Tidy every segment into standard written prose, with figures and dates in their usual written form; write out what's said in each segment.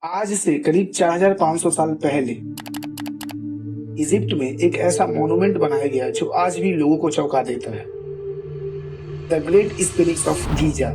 आज से करीब 4500 साल पहले इजिप्ट में एक ऐसा मॉन्यूमेंट बनाया गया जो आज भी लोगों को चौंका देता है। The great sphinx of Giza.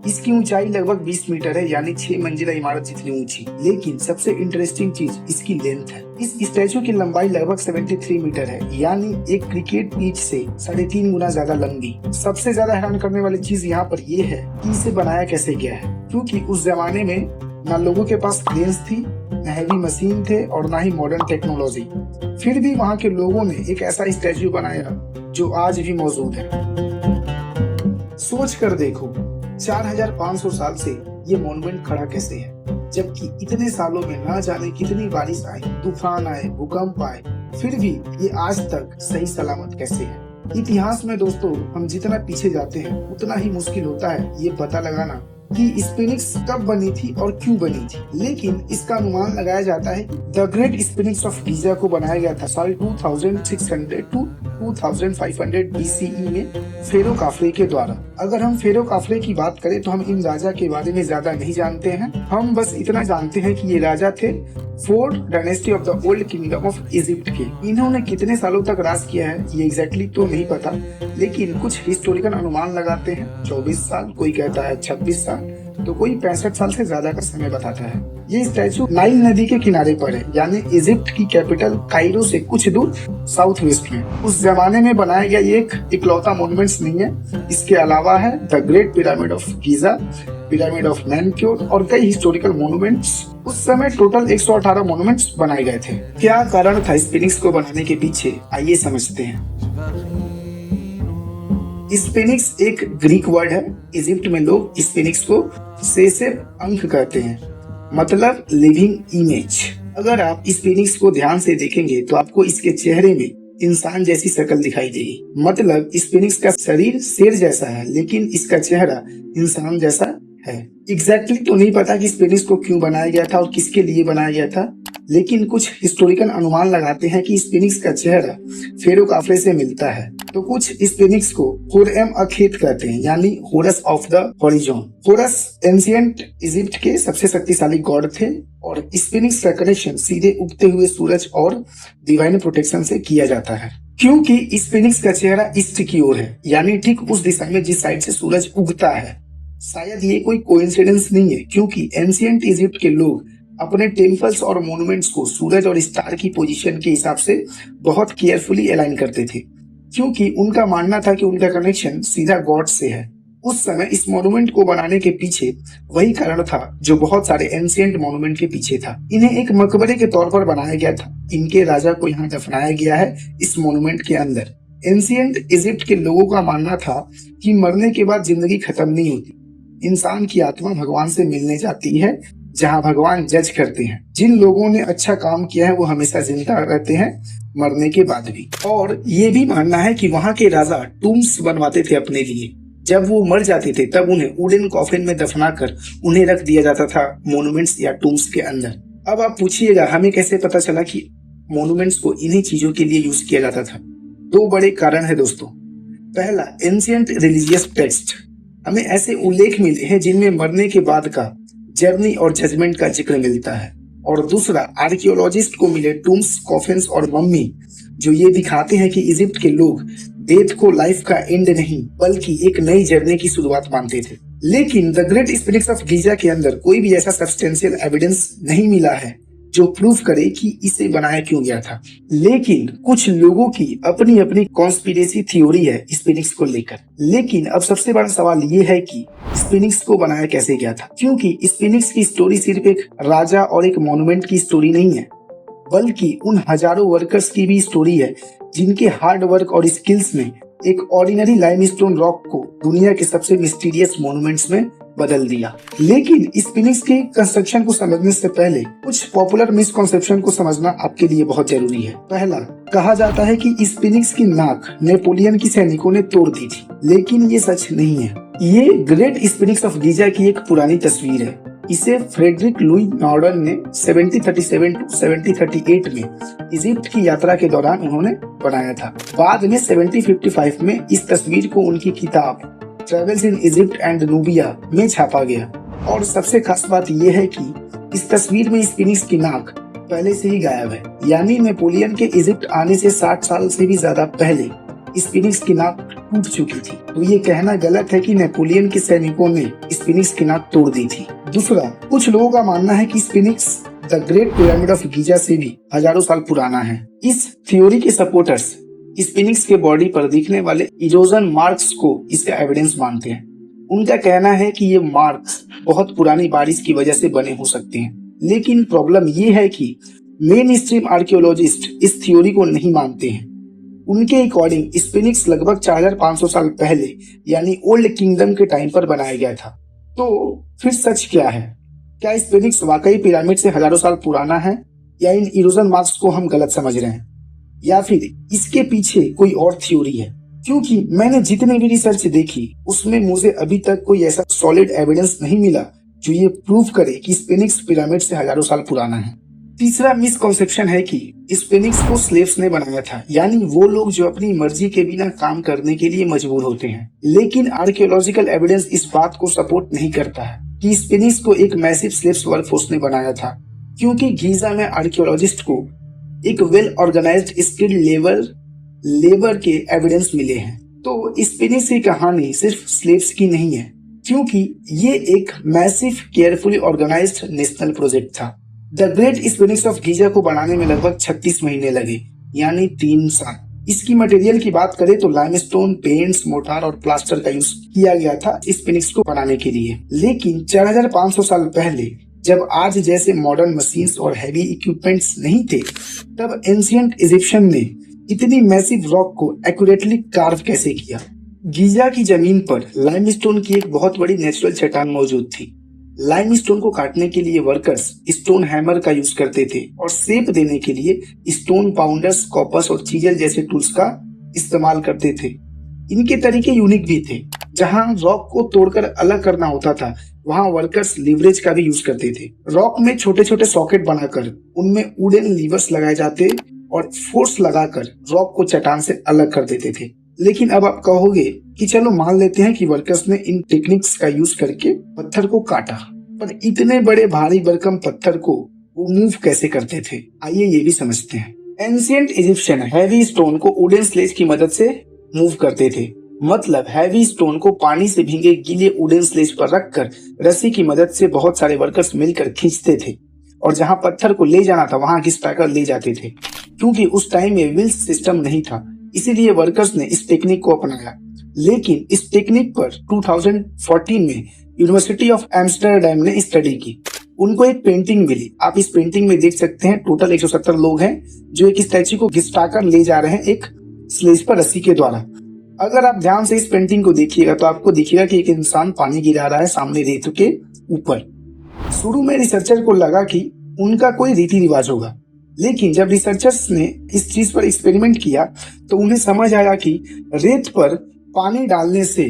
इसकी ऊंचाई लगभग 20 मीटर है, यानी 6 मंजिला इमारत जितनी ऊंची। लेकिन सबसे इंटरेस्टिंग चीज इसकी लेंथ है। इस स्टैचू की लंबाई लगभग 73 मीटर है, यानी एक क्रिकेट पिच से 3.5 गुना ज्यादा लंबी। सबसे ज्यादा हैरान करने वाली चीज यहाँ पर ये है कि इसे बनाया कैसे गया है, क्योंकि उस जमाने में ना लोगों के पास क्रेन्स थी, न हैवी मशीन थे और ना ही मॉडर्न टेक्नोलॉजी। फिर भी वहाँ के लोगों ने एक ऐसा स्टैचू बनाया जो आज भी मौजूद है। सोच कर देखो, 4500 साल से ये मॉन्यूमेंट खड़ा कैसे है, जबकि इतने सालों में ना जाने कितनी बारिश आई, तूफान आए, भूकंप आए, फिर भी ये आज तक सही सलामत कैसे है। इतिहास में दोस्तों, हम जितना पीछे जाते हैं उतना ही मुश्किल होता है ये पता लगाना कि स्फिंक्स कब बनी थी और क्यों बनी थी। लेकिन इसका अनुमान लगाया जाता है the great sphinx of Giza को बनाया गया था साल 2600 टू 2500 BCE में फेरो काफरे के द्वारा। अगर हम फेरो काफरे की बात करें तो हम इन राजा के बारे में ज्यादा नहीं जानते हैं। हम बस इतना जानते हैं कि ये राजा थे fourth dynasty of the old kingdom of Egypt के। इन्होंने कितने सालों तक राज किया है ये एग्जैक्टली तो नहीं पता, लेकिन कुछ हिस्टोरिकल अनुमान लगाते हैं 24 साल, कोई कहता है 26 साल, तो कोई 65 साल से ज्यादा का समय बताता है। ये स्टैचू नाइल नदी के किनारे पर है, यानी इजिप्ट की कैपिटल कायरो से कुछ दूर साउथ वेस्ट में। उस जमाने में बनाया गया ये एक इकलौता मॉन्यूमेंट नहीं है। इसके अलावा है the great pyramid of Giza, pyramid of Menkaure और कई हिस्टोरिकल मॉन्यूमेंट्स। उस समय टोटल 118 मॉन्यूमेंट्स बनाए गए थे। क्या कारण था स्फिंक्स को बनाने के पीछे, आइए समझते हैं। स्फिंक्स एक ग्रीक वर्ड है। इजिप्ट में लोग स्फिंक्स को सेसेब अंक कहते हैं, मतलब लिविंग इमेज। अगर आप स्फिंक्स को ध्यान से देखेंगे तो आपको इसके चेहरे में इंसान जैसी शक्ल दिखाई देगी। मतलब स्फिंक्स का शरीर शेर जैसा है, लेकिन इसका चेहरा इंसान जैसा है। एग्जैक्टली तो नहीं पता कि स्फिंक्स को क्यों बनाया गया था और किसके लिए बनाया गया था, लेकिन कुछ हिस्टोरिकल अनुमान लगाते हैं कि स्फिंक्स का चेहरा फेरो काफरे से मिलता है। तो कुछ स्फिंक्स को होरएम अखेत कहते हैं, यानी Horus of the horizon. Horus ancient Egypt के सबसे शक्तिशाली गॉड थे और स्फिंक्स का कनेक्शन सीधे उगते हुए सूरज और डिवाइन प्रोटेक्शन से किया जाता है। क्योंकि स्फिंक्स का चेहरा ईस्ट की ओर है, यानी ठीक उस दिशा में जिस साइड से सूरज उगता है। शायद ये कोई कोइंसिडेंस नहीं है, क्योंकि एंशिएंट इजिप्ट के लोग अपने टेम्पल्स और मॉन्यूमेंट्स को सूरज और स्टार की पोजीशन के हिसाब से बहुत केयरफुली अलाइन करते थे, क्योंकि उनका मानना था कि उनका कनेक्शन सीधा गॉड से है। उस समय इस मॉन्यूमेंट को बनाने के पीछे वही कारण था जो बहुत सारे एंशिएंट मॉन्यूमेंट के पीछे था। इन्हें एक मकबरे के तौर पर बनाया गया था। इनके राजा को यहाँ दफनाया गया है इस मॉन्यूमेंट के अंदर। एंशिएंट इजिप्ट के लोगों का मानना था कि मरने के बाद जिंदगी खत्म नहीं होती, इंसान की आत्मा भगवान से मिलने जाती है, जहां भगवान जज करते हैं। जिन लोगों ने अच्छा काम किया है वो हमेशा जिंदा रहते हैं मरने के बाद भी। और ये भी मानना है कि वहाँ के राजा टूम्स बनवाते थे अपने लिए। जब वो मर जाते थे तब उन्हें वुडन कॉफिन में दफनाकर उन्हें रख दिया जाता था मॉन्यूमेंट्स या टूम्स के अंदर। अब आप पूछिएगा हमें कैसे पता चला कि मॉन्यूमेंट्स को इन्हीं चीजों के लिए यूज किया जाता था। 2 बड़े कारण है दोस्तों। पहला, एंशिएंट रिलीजियस टेक्स्ट। हमें ऐसे उल्लेख मिले हैं जिनमें मरने के बाद का जर्नी और जजमेंट का जिक्र मिलता है। और दूसरा, आर्कियोलॉजिस्ट को मिले टूम्स, कॉफिन्स और मम्मी जो ये दिखाते हैं कि इजिप्ट के लोग डेथ को लाइफ का एंड नहीं बल्कि एक नई जर्नी की शुरुआत मानते थे। लेकिन the great sphinx of Giza के अंदर कोई भी ऐसा सब्सटेंशियल एविडेंस नहीं मिला है जो प्रूफ करे कि इसे बनाया क्यों गया था। लेकिन कुछ लोगों की अपनी अपनी कॉन्स्पिरेसी थ्योरी है स्फिंक्स को लेकर। लेकिन अब सबसे बड़ा सवाल ये है कि स्फिंक्स को बनाया कैसे गया था, क्योंकि स्फिंक्स की स्टोरी सिर्फ एक राजा और एक मॉन्यूमेंट की स्टोरी नहीं है, बल्कि उन हजारों वर्कर्स की भी स्टोरी है जिनके हार्ड वर्क और स्किल्स ने एक ऑर्डिनरी लाइमस्टोन रॉक को दुनिया के सबसे मिस्टीरियस मॉन्यूमेंट्स में बदल दिया। लेकिन स्फिंक्स के कंस्ट्रक्शन को समझने से पहले कुछ पॉपुलर मिसकॉन्सेप्शन को समझना आपके लिए बहुत जरूरी है। पहला, कहा जाता है कि स्फिंक्स की नाक नेपोलियन की सैनिकों ने तोड़ दी थी, लेकिन ये सच नहीं है। ये ग्रेट स्फिंक्स ऑफ गीजा की एक पुरानी तस्वीर है। इसे फ्रेडरिक लुई नॉर्डन ने 1737 टू 1738 में इजिप्ट की यात्रा के दौरान उन्होंने बनाया था। बाद में 1755 में इस तस्वीर को उनकी किताब travels in Egypt and Nubia में छापा गया। और सबसे खास बात यह है कि इस तस्वीर में स्फिनिक्स की नाक पहले से ही गायब है, यानी नेपोलियन के इजिप्ट आने से 60 साल से भी ज्यादा पहले स्फिनिक्स की नाक टूट चुकी थी। तो ये कहना गलत है कि नेपोलियन के सैनिकों ने स्फिनिक्स की नाक तोड़ दी थी। दूसरा, कुछ लोगों का मानना है कि sphinx the great pyramid of Giza से भी हजारों साल पुराना है। इस थ्योरी के सपोर्टर्स स्फिनिक्स के बॉडी पर दिखने वाले इरोजन मार्क्स को इसका एविडेंस मानते हैं। उनका कहना है कि ये मार्क्स बहुत पुरानी बारिश की वजह से बने हो सकते हैं, लेकिन प्रॉब्लम ये है कि मेन स्ट्रीम आर्कियोलॉजिस्ट इस थ्योरी को नहीं मानते हैं। उनके अकॉर्डिंग स्फिनिक्स लगभग 4500 साल पहले यानी ओल्ड किंगडम के टाइम पर बनाया गया था। तो फिर सच क्या है? क्या स्फिनिक्स वाकई पिरामिड से हजारों साल पुराना है, या इन इरोजन मार्क्स को हम गलत समझ रहे हैं, या फिर इसके पीछे कोई और थ्योरी है? क्योंकि मैंने जितने भी रिसर्च देखी उसमें मुझे अभी तक कोई ऐसा सॉलिड एविडेंस नहीं मिला जो ये प्रूव करे कि स्फिनिक्स पिरामिड से हजारों साल पुराना है। तीसरा मिसकॉन्सेप्शन है कि स्फिनिक्स को स्लेव्स ने बनाया था, यानी वो लोग जो अपनी मर्जी के बिना काम करने के लिए मजबूर होते हैं। लेकिन आर्कियोलॉजिकल एविडेंस इस बात को सपोर्ट नहीं करता है कि स्फिनिक्स को एक मैसिव स्लेव्स वर्कफोर्स ने बनाया था, क्योंकि गीजा में आर्कियोलॉजिस्ट को एक वेल ऑर्गेनाइज्ड स्किल्ड लेबर के एविडेंस मिले हैं। तो स्फिनिक्स की कहानी सिर्फ स्लेव्स की नहीं है, क्योंकि ये एक massive carefully organised national project था। The great sphinx of Giza को बनाने में लगभग 36 महीने लगे, यानी 3 साल। इसकी मटेरियल की बात करें तो लाइमस्टोन, पेंट्स, मोर्टार और प्लास्टर का यूज किया गया था स्फिनिक्स को बनाने के लिए। लेकिन 4500 साल पहले, जब आज जैसे मॉडर्न मशीन्स और हैवी इक्विपमेंट्स नहीं थे, तब एंशिएंट इजिप्शियन ने इतनी मैसिव रॉक को एक्यूरेटली कार्व कैसे किया? गीजा की जमीन पर लाइमस्टोन की एक बहुत बड़ी नेचुरल चट्टान मौजूद थी। लाइमस्टोन को काटने के लिए वर्कर्स स्टोन हैमर का यूज करते थे और शेप देने के लिए स्टोन पाउंडर्स, कॉपस और चीजल जैसे टूल्स का इस्तेमाल करते थे। इनके तरीके यूनिक भी थे। जहां रॉक को तोड़कर अलग करना होता था, वहां वर्कर्स लीवरेज का भी यूज करते थे। रॉक में छोटे छोटे सॉकेट बनाकर उनमें वुडन लीवर्स लगाए जाते और फोर्स लगाकर रॉक को चट्टान से अलग कर देते थे। लेकिन अब आप कहोगे कि चलो मान लेते हैं कि वर्कर्स ने इन टेक्निक्स का यूज करके पत्थर को काटा, पर इतने बड़े भारी भरकम पत्थर को वो मूव कैसे करते थे? आइए ये भी समझते हैं। एंशिएंट इजिप्शियन हैवी स्टोन को वुडन स्लेज की मदद से मूव करते थे। मतलब हैवी स्टोन को पानी से भीगे गीले वुडन स्लेज पर रखकर रस्सी की मदद से बहुत सारे वर्कर्स मिलकर खींचते थे, और जहां पत्थर को ले जाना था वहां घिसटाकर ले जाते थे। क्योंकि उस टाइम में व्हील्स सिस्टम नहीं था, इसीलिए वर्कर्स ने इस टेक्निक को अपनाया। लेकिन इस टेक्निक पर 2014 में यूनिवर्सिटी ऑफ एम्स्टर्डम ने स्टडी की। उनको एक पेंटिंग मिली। आप इस पेंटिंग में देख सकते हैं टोटल 170 लोग हैं जो एक स्टैच्यू को घिसटाकर ले जा रहे हैं एक स्लेज पर रस्सी के द्वारा। अगर आप ध्यान से इस पेंटिंग को देखिएगा तो आपको दिखेगा कि एक इंसान पानी गिरा रहा है सामने रेत के ऊपर। शुरू में रिसर्चर को लगा कि उनका कोई रीति रिवाज होगा, लेकिन जब रिसर्चर्स ने इस चीज पर एक्सपेरिमेंट किया तो उन्हें समझ आया कि रेत पर पानी डालने से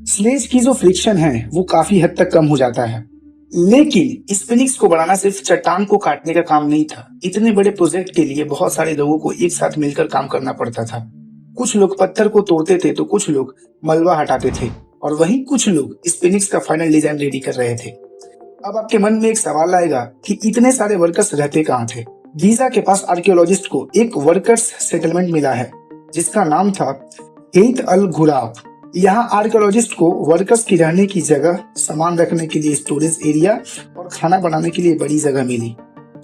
स्लेज की जो फ्रिक्शन है वो काफी हद तक कम हो जाता है। लेकिन स्फिनिक्स को बनाना सिर्फ चट्टान को काटने का काम नहीं था। इतने बड़े प्रोजेक्ट के लिए बहुत सारे लोगों को एक साथ मिलकर काम करना पड़ता था। कुछ लोग पत्थर को तोड़ते थे तो कुछ लोग मलबा हटाते थे, और वहीं कुछ लोग स्फिनिक्स का फाइनल डिजाइन रेडी कर रहे थे। अब आपके मन में एक सवाल आएगा कि इतने सारे वर्कर्स रहते कहाँ थे? गीजा के पास आर्कियोलॉजिस्ट को एक वर्कर्स सेटलमेंट मिला है जिसका नाम था हेत अल घुराब। यहाँ आर्कियोलॉजिस्ट को वर्कर्स की रहने की जगह, सामान रखने के लिए स्टोरेज एरिया और खाना बनाने के लिए बड़ी जगह मिली,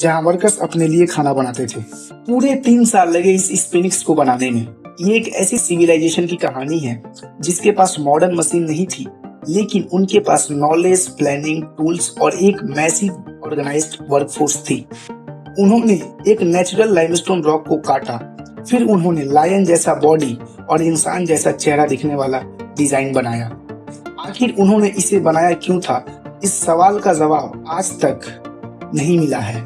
जहाँ वर्कर्स अपने लिए खाना बनाते थे। पूरे 3 साल लगे इस स्फिनिक्स को बनाने में। ये एक ऐसी सिविलाइजेशन की कहानी है जिसके पास मॉडर्न मशीन नहीं थी, लेकिन उनके पास नॉलेज, प्लानिंग, टूल्स और एक मैसिव ऑर्गेनाइज्ड वर्कफोर्स थी। उन्होंने एक नेचुरल लाइमस्टोन रॉक को काटा, फिर उन्होंने लायन जैसा बॉडी और इंसान जैसा चेहरा दिखने वाला डिजाइन बनाया। आखिर उन्होंने इसे बनाया क्यों था? इस सवाल का जवाब आज तक नहीं मिला है,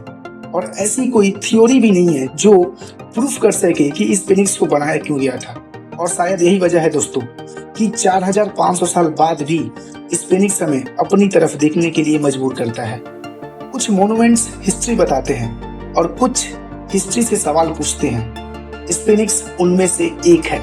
और ऐसी कोई थ्योरी भी नहीं है जो प्रूफ कर सके कि इस स्फिनिक्स को बनाया क्यों गया था। और शायद यही वजह है दोस्तों कि 4500 साल बाद भी स्फिनिक्स हमें अपनी तरफ देखने के लिए मजबूर करता है। कुछ मॉन्यूमेंट्स हिस्ट्री बताते हैं और कुछ हिस्ट्री से सवाल पूछते हैं। स्फिनिक्स उनमें से एक है।